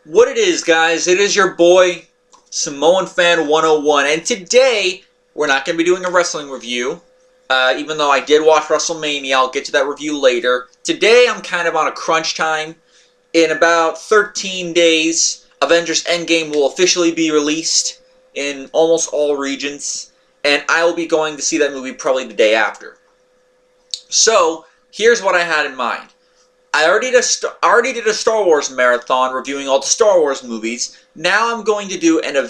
What it is, guys, it is your boy, Samoan Fan 101, and today we're not going to be doing a wrestling review, even though I did watch WrestleMania. I'll get to that review later. Today I'm kind of on a crunch time. In about 13 days, Avengers Endgame will officially be released in almost all regions, and I will be going to see that movie probably the day after. So, here's what I had in mind. I already did a Star Wars marathon reviewing all the Star Wars movies. Now I'm going to do an a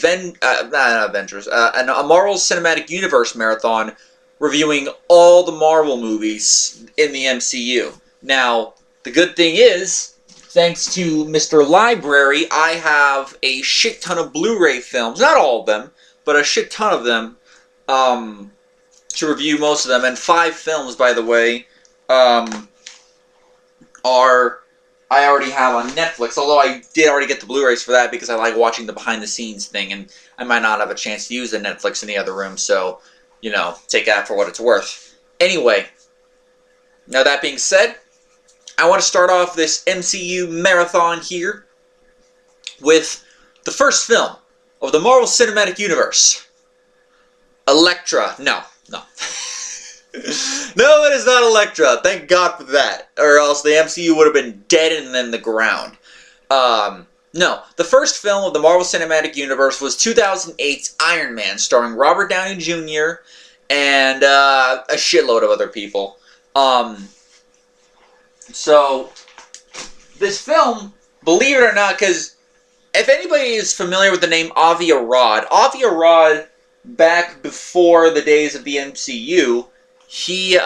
Marvel Cinematic Universe marathon reviewing all the Marvel movies in the MCU. Now, the good thing is, thanks to Mr. Library, I have a shit ton of Blu-ray films. Not all of them, but a shit ton of them to review most of them. And 5 films, by the way, I already have on Netflix, although I did already get the Blu-rays for that because I like watching the behind-the-scenes thing, and I might not have a chance to use the Netflix in the other room, so, you know, take that for what it's worth. Anyway, now that being said, I want to start off this MCU marathon here with the first film of the Marvel Cinematic Universe. Elektra. No. No, it is not Elektra. Thank God for that. Or else the MCU would have been dead and in the ground. No. The first film of the Marvel Cinematic Universe was 2008's Iron Man, starring Robert Downey Jr. and a shitload of other people. So, this film, believe it or not, because if anybody is familiar with the name Avi Arad, back before the days of the MCU, he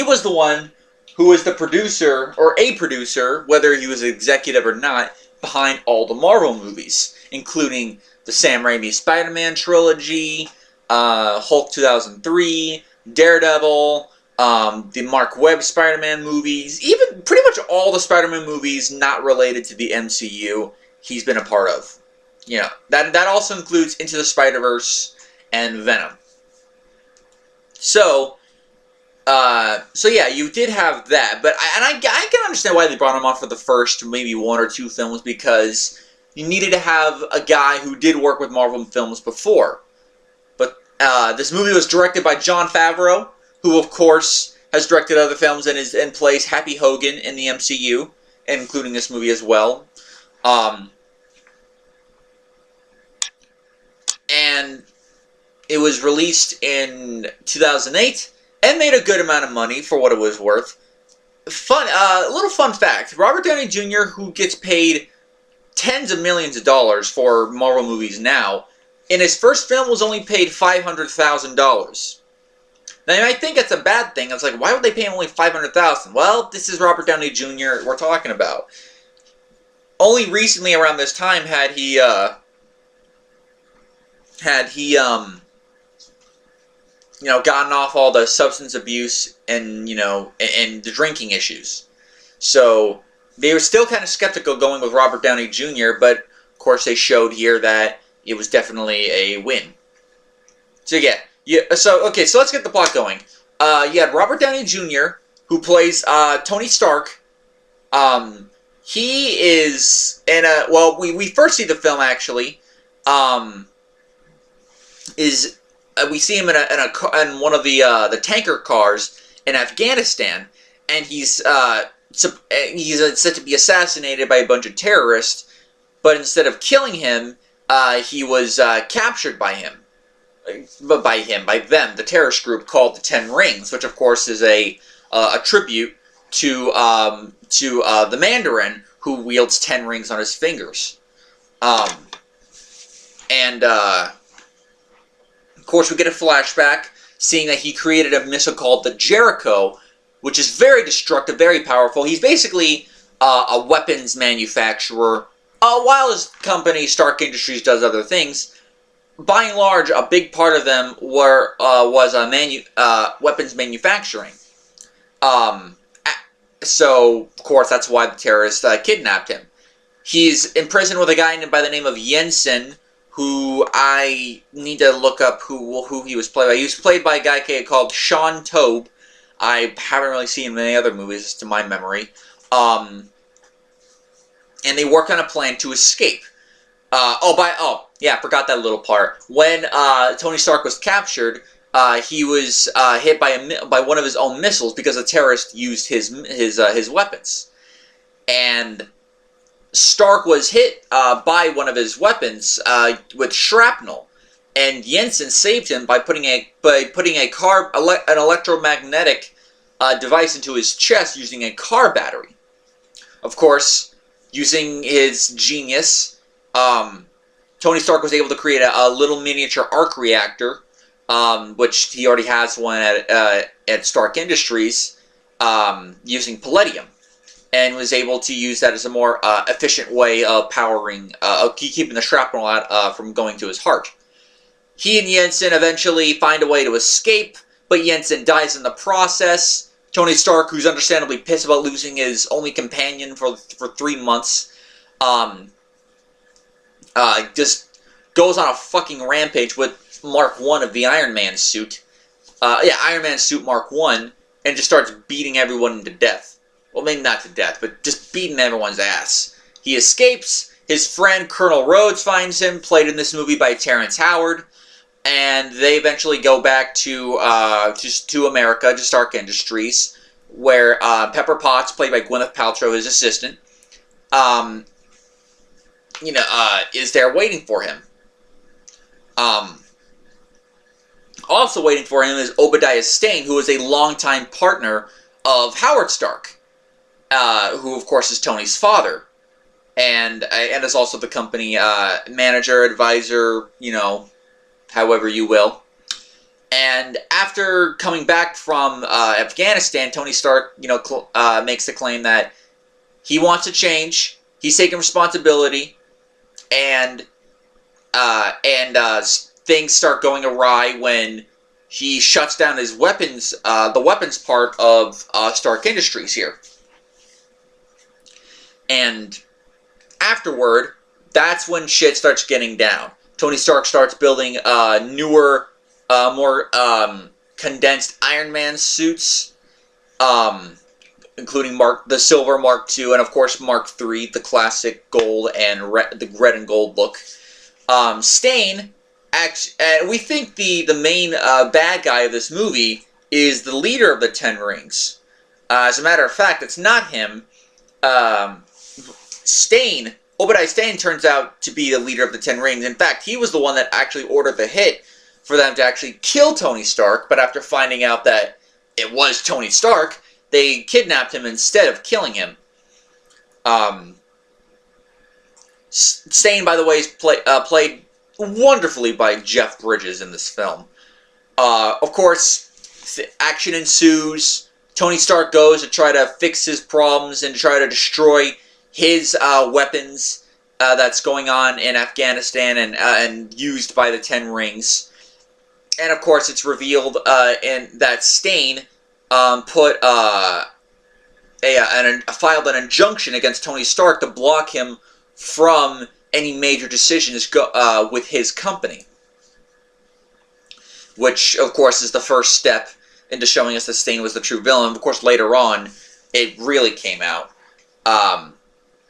was the one who was the producer, or a producer, whether he was executive or not, behind all the Marvel movies, including the Sam Raimi Spider-Man trilogy, Hulk 2003, Daredevil, the Mark Webb Spider-Man movies, even pretty much all the Spider-Man movies not related to the MCU, he's been a part of. You know, that also includes Into the Spider-Verse and Venom. So yeah, you did have that, but I can understand why they brought him on for the first maybe 1 or 2 films, because you needed to have a guy who did work with Marvel films before. But this movie was directed by Jon Favreau, who of course has directed other films and plays Happy Hogan in the MCU, including this movie as well. And it was released in 2008 and made a good amount of money for what it was worth. Little fun fact: Robert Downey Jr., who gets paid tens of millions of dollars for Marvel movies now, in his first film was only paid $500,000. Now you might think that's a bad thing. It's like, why would they pay him only $500,000? Well, this is Robert Downey Jr. we're talking about. Only recently around this time had he gotten off all the substance abuse and, and the drinking issues. So, they were still kind of skeptical going with Robert Downey Jr., but, of course, they showed here that it was definitely a win. So, so let's get the plot going. You had Robert Downey Jr., who plays Tony Stark. He is in a... Well, we first see the film, actually, we see him in one of the tanker cars in Afghanistan, and he's said to be assassinated by a bunch of terrorists. But instead of killing him, he was captured by them, the terrorist group called the Ten Rings, which of course is a tribute to the Mandarin, who wields 10 rings on his fingers. Of course, we get a flashback, seeing that he created a missile called the Jericho, which is very destructive, very powerful. He's basically a weapons manufacturer, while his company, Stark Industries, does other things. By and large, a big part of them was weapons manufacturing. So, of course, that's why the terrorists kidnapped him. He's in prison with a guy by the name of Jensen, who I need to look up who he was played by. He was played by a guy called Sean Tobe. I haven't really seen him in any other movies, to my memory. and they work on a plan to escape. I forgot that little part. When Tony Stark was captured, he was hit by one of his own missiles because a terrorist used his weapons, and Stark was hit by one of his weapons with shrapnel, and Yinsen saved him by putting an electromagnetic device into his chest using a car battery. Of course, using his genius, Tony Stark was able to create a little miniature arc reactor, which he already has one at Stark Industries, using palladium, and was able to use that as a more efficient way of powering, keeping the shrapnel out from going to his heart. He and Yinsen eventually find a way to escape, but Yinsen dies in the process. Tony Stark, who's understandably pissed about losing his only companion for 3 months, just goes on a fucking rampage with Mark 1 of the Iron Man suit. Iron Man suit Mark 1, and just starts beating everyone to death. Well, maybe not to death, but just beating everyone's ass. He escapes. His friend Colonel Rhodes finds him, played in this movie by Terrence Howard, and they eventually go back to America, to Stark Industries, where Pepper Potts, played by Gwyneth Paltrow, his assistant, is there waiting for him. Also waiting for him is Obadiah Stane, who is a longtime partner of Howard Stark, who of course is Tony's father, and is also the company manager, advisor, however you will. And after coming back from Afghanistan, Tony Stark, makes the claim that he wants to change. He's taking responsibility, and things start going awry when he shuts down his weapons, the weapons part of Stark Industries here. And afterward, that's when shit starts getting down. Tony Stark starts building newer, more condensed Iron Man suits, including the Silver Mark II, and of course Mark III, the classic gold and the red and gold look. Stane, we think the main bad guy of this movie is the leader of the Ten Rings. As a matter of fact, it's not him. Obadiah Stane turns out to be the leader of the Ten Rings. In fact, he was the one that actually ordered the hit for them to actually kill Tony Stark, but after finding out that it was Tony Stark, they kidnapped him instead of killing him. Stane, by the way, is played wonderfully by Jeff Bridges in this film. Of course, action ensues. Tony Stark goes to try to fix his problems and try to destroy his weapons that's going on in Afghanistan and used by the Ten Rings. And of course, it's revealed that Stane filed an injunction against Tony Stark to block him from any major decisions with his company. Which, of course, is the first step into showing us that Stane was the true villain. Of course, later on, it really came out.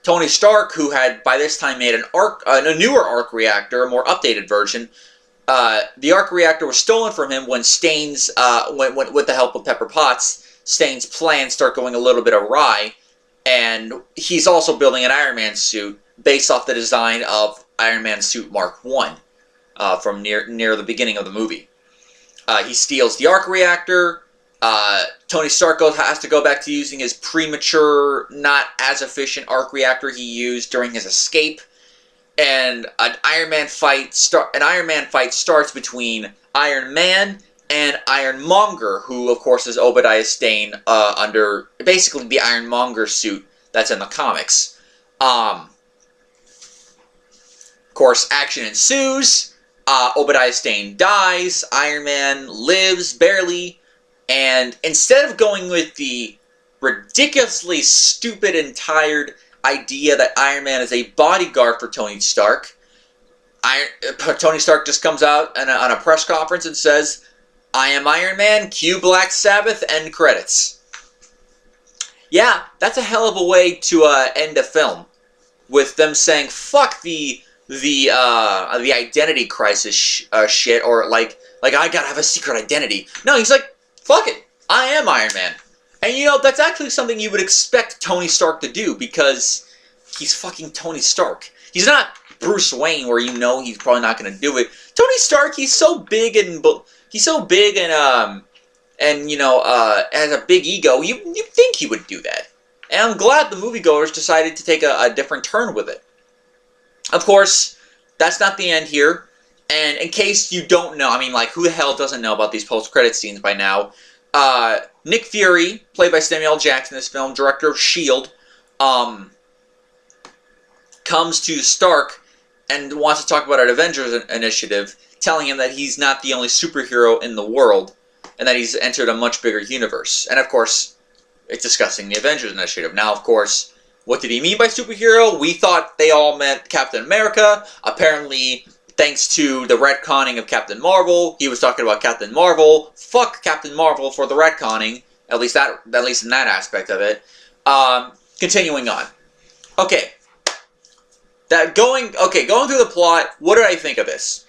Tony Stark, who had by this time made a newer arc reactor, a more updated version, the arc reactor was stolen from him when Stane's, with the help of Pepper Potts, Stane's plans start going a little bit awry, and he's also building an Iron Man suit based off the design of Iron Man suit Mark I from near the beginning of the movie. He steals the arc reactor. Tony Stark has to go back to using his premature, not as efficient arc reactor he used during his escape, and an Iron Man fight starts between Iron Man and Ironmonger, who of course is Obadiah Stane under basically the Ironmonger suit that's in the comics. Of course, action ensues. Obadiah Stane dies. Iron Man lives barely. And instead of going with the ridiculously stupid and tired idea that Iron Man is a bodyguard for Tony Stark, Tony Stark just comes out on a press conference and says, "I am Iron Man, cue Black Sabbath, end credits." Yeah, that's a hell of a way to end a film. with them saying fuck the identity crisis shit, or like I gotta have a secret identity. No, he's like, fuck it, I am Iron Man. And you know, that's actually something you would expect Tony Stark to do, because he's fucking Tony Stark. He's not Bruce Wayne, where you know he's probably not going to do it. Tony Stark, he's so big and you know, has a big ego. You think he would do that. And I'm glad the moviegoers decided to take a different turn with it. Of course, that's not the end here. And in case you don't know, I mean, like, who the hell doesn't know about these post-credit scenes by now? Nick Fury, played by Samuel L. Jackson in this film, director of S.H.I.E.L.D., comes to Stark and wants to talk about an Avengers initiative, telling him that he's not the only superhero in the world, and that he's entered a much bigger universe. And of course, it's discussing the Avengers initiative. Now, of course, what did he mean by superhero? We thought they all meant Captain America. Apparently, thanks to the retconning of Captain Marvel, he was talking about Captain Marvel. Fuck Captain Marvel for the retconning, at least in that aspect of it. Continuing on. Okay. Going through the plot, what did I think of this?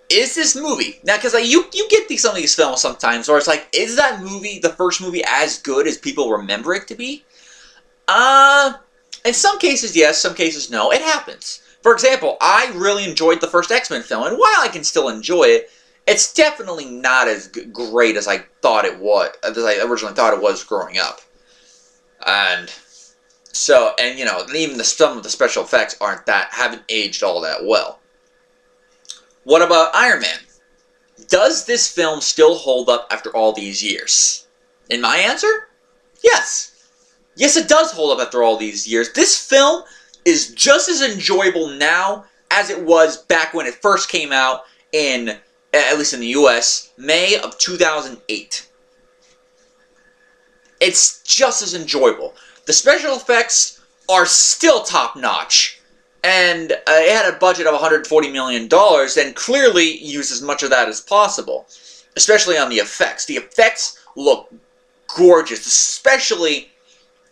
Is this movie, now, because you get some of these films sometimes where it's like, is that movie, the first movie, as good as people remember it to be? In some cases, yes, some cases, no. It happens. For example, I really enjoyed the first X-Men film, and while I can still enjoy it, it's definitely not as great as I thought it was, as I originally thought it was growing up. And so, and you know, even some of the special effects haven't aged all that well. What about Iron Man? Does this film still hold up after all these years? And my answer? Yes. Yes, it does hold up after all these years. This film is just as enjoyable now as it was back when it first came out in, at least in the US, May of 2008. It's just as enjoyable. The special effects are still top-notch, and it had a budget of $140 million, and clearly used as much of that as possible, especially on the effects. The effects look gorgeous, especially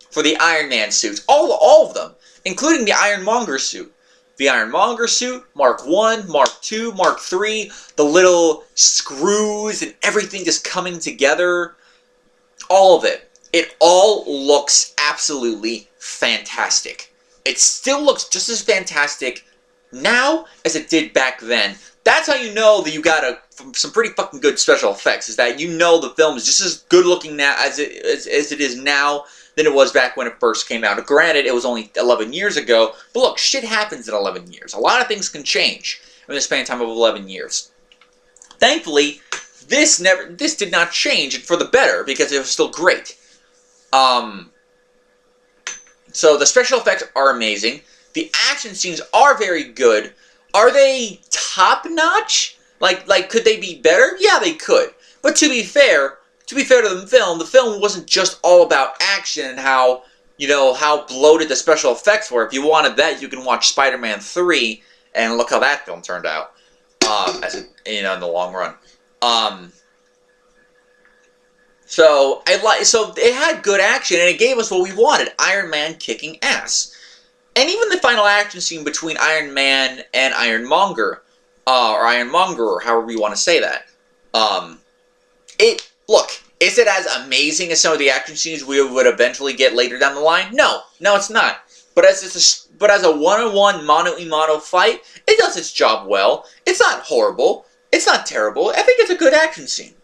for the Iron Man suits. All of them, including the Ironmonger suit. The Ironmonger suit, Mark 1, Mark 2, Mark 3, the little screws and everything just coming together. All of it. It all looks absolutely fantastic. It still looks just as fantastic now as it did back then. That's how you know that you got some pretty fucking good special effects, is that you know the film is just as good looking now as it is now than it was back when it first came out. Granted, it was only 11 years ago, but look, shit happens in 11 years. A lot of things can change in the span of time of 11 years. Thankfully, this did not change for the better, because it was still great. So the special effects are amazing. The action scenes are very good. Are they top-notch? Like, could they be better? Yeah, they could. But to be fair to the film wasn't just all about action and how, you know, how bloated the special effects were. If you wanted that, you can watch Spider-Man 3 and look how that film turned out. In the long run. So it had good action, and it gave us what we wanted: Iron Man kicking ass. And even the final action scene between Iron Man and Ironmonger, or Ironmonger, or however you want to say that. Look, is it as amazing as some of the action scenes we would eventually get later down the line? No, it's not. But as a one-on-one, mano-a-mano fight, it does its job well. It's not horrible. It's not terrible. I think it's a good action scene.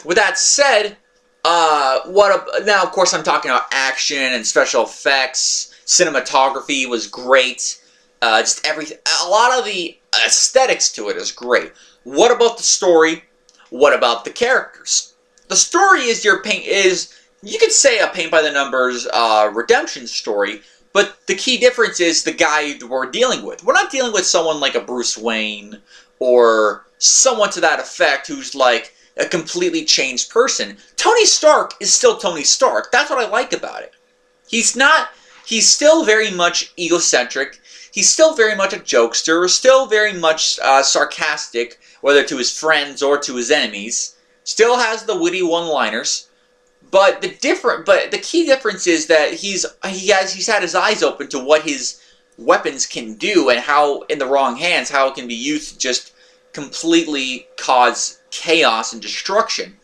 With that said, now of course I'm talking about action and special effects. Cinematography was great. Just everything. A lot of the aesthetics to it is great. What about the story? What about the characters? The story is you could say a paint by the numbers redemption story, but the key difference is the guy we're dealing with. We're not dealing with someone like a Bruce Wayne or someone to that effect who's like a completely changed person. Tony Stark is still Tony Stark. That's what I like about it. He's still very much egocentric. He's still very much a jokester, still very much sarcastic, whether to his friends or to his enemies. Still has the witty one-liners. But the key difference is that he's had his eyes open to what his weapons can do, and how in the wrong hands, how it can be used to just completely cause chaos and destruction.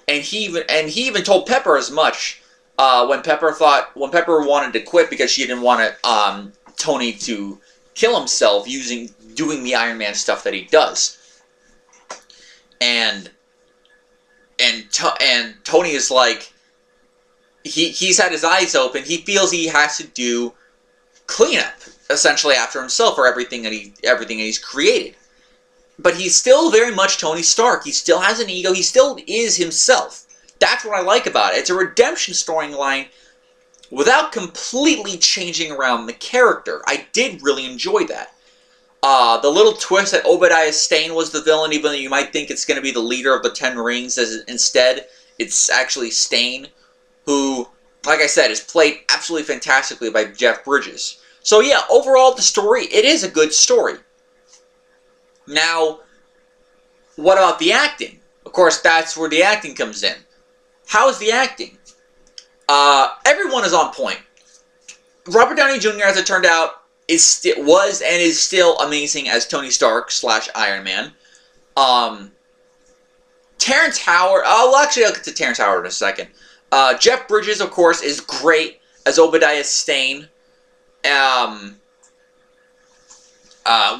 And he even told Pepper as much when Pepper wanted to quit because she didn't want Tony to kill himself doing the Iron Man stuff that he does. And Tony is like, he's had his eyes open. He feels he has to do cleanup essentially after himself for everything that he's created. But he's still very much Tony Stark. He still has an ego. He still is himself. That's what I like about it. It's a redemption storyline without completely changing around the character. I did really enjoy that. The little twist that Obadiah Stane was the villain, even though you might think it's going to be the leader of the Ten Rings, instead it's actually Stane, who, like I said, is played absolutely fantastically by Jeff Bridges. So yeah, overall the story, it is a good story. Now, what about the acting? Of course, that's where the acting comes in. How is the acting? Everyone is on point. Robert Downey Jr., as it turned out, was and is still amazing as Tony Stark / Iron Man. Terrence Howard. Oh, well, actually, I'll get to Terrence Howard in a second. Jeff Bridges, of course, is great as Obadiah Stane. We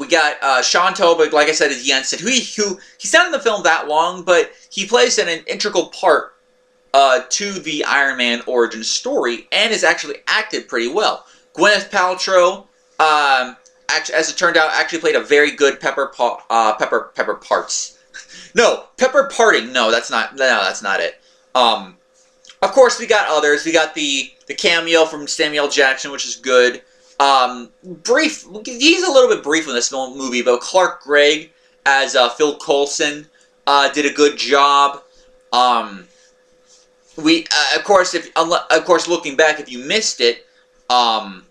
got Sean Tobin, like I said, as Jensen, who he's not in the film that long, but he plays an integral part to the Iron Man origin story, and is actually acted pretty well. Gwyneth Paltrow, as it turned out, actually played a very good Pepper Parts. No, Pepper Parting. No, that's not it. Of course, we got others. We got the cameo from Samuel Jackson, which is good. Brief. He's a little bit brief in this movie, but Clark Gregg as Phil Coulson did a good job. Of course, looking back, if you missed it, Jon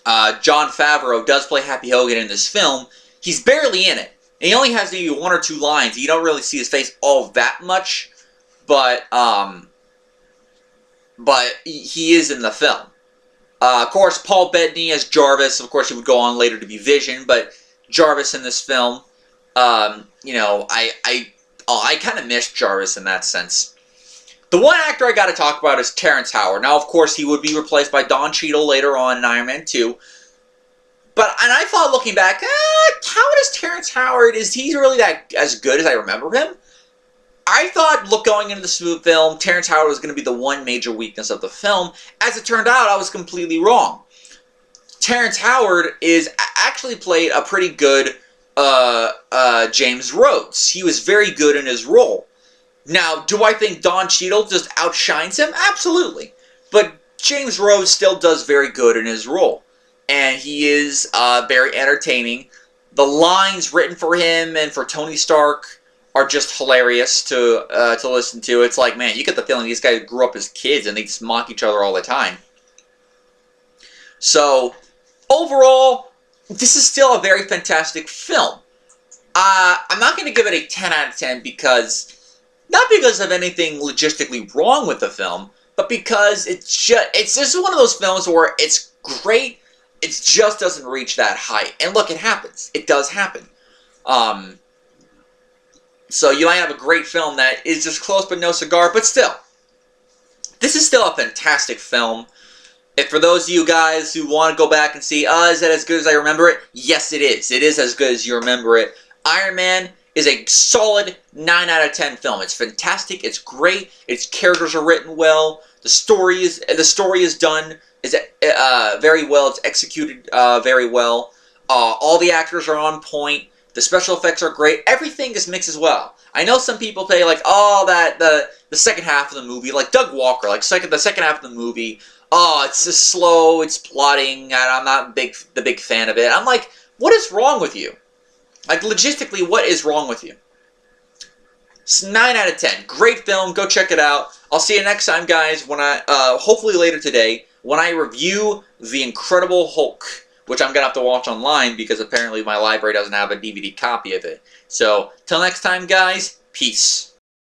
Favreau does play Happy Hogan in this film. He's barely in it. He only has maybe 1 or 2 lines. You don't really see his face all that much, but he is in the film. Of course, Paul Bettany as Jarvis. Of course, he would go on later to be Vision, but Jarvis in this film, I kind of missed Jarvis in that sense. The one actor I got to talk about is Terrence Howard. Now, of course, he would be replaced by Don Cheadle later on in Iron Man 2. And I thought, looking back, how is Terrence Howard? Is he really as good as I remember him? I thought, going into this film, Terrence Howard was going to be the one major weakness of the film. As it turned out, I was completely wrong. Terrence Howard actually played a pretty good James Rhodes. He was very good in his role. Now, do I think Don Cheadle just outshines him? Absolutely. But James Rhodes still does very good in his role. And he is very entertaining. The lines written for him and for Tony Stark are just hilarious to listen to. It's like, man, you get the feeling these guys grew up as kids and they just mock each other all the time. So, overall, this is still a very fantastic film. I'm not going to give it a 10 out of 10 not because of anything logistically wrong with the film, but because it's just one of those films where it's great, it just doesn't reach that height. And look, it happens. It does happen. So you might have a great film that is just close but no cigar, but still. This is still a fantastic film. If for those of you guys who want to go back and see, is that as good as I remember it? Yes, it is. It is as good as you remember it. Iron Man is a solid 9 out of 10 film. It's fantastic. It's great. Its characters are written well. The story is done very well. It's executed very well. All the actors are on point. The special effects are great. Everything is mixed as well. I know some people say like, the second half of the movie, like Doug Walker, like the second half of the movie, it's just slow, it's plotting, and I'm not the big fan of it. I'm like, what is wrong with you? Like, logistically, what is wrong with you? It's 9 out of 10. Great film. Go check it out. I'll see you next time, guys, when hopefully later today, when I review The Incredible Hulk, which I'm going to have to watch online because apparently my library doesn't have a DVD copy of it. So, till next time, guys, peace.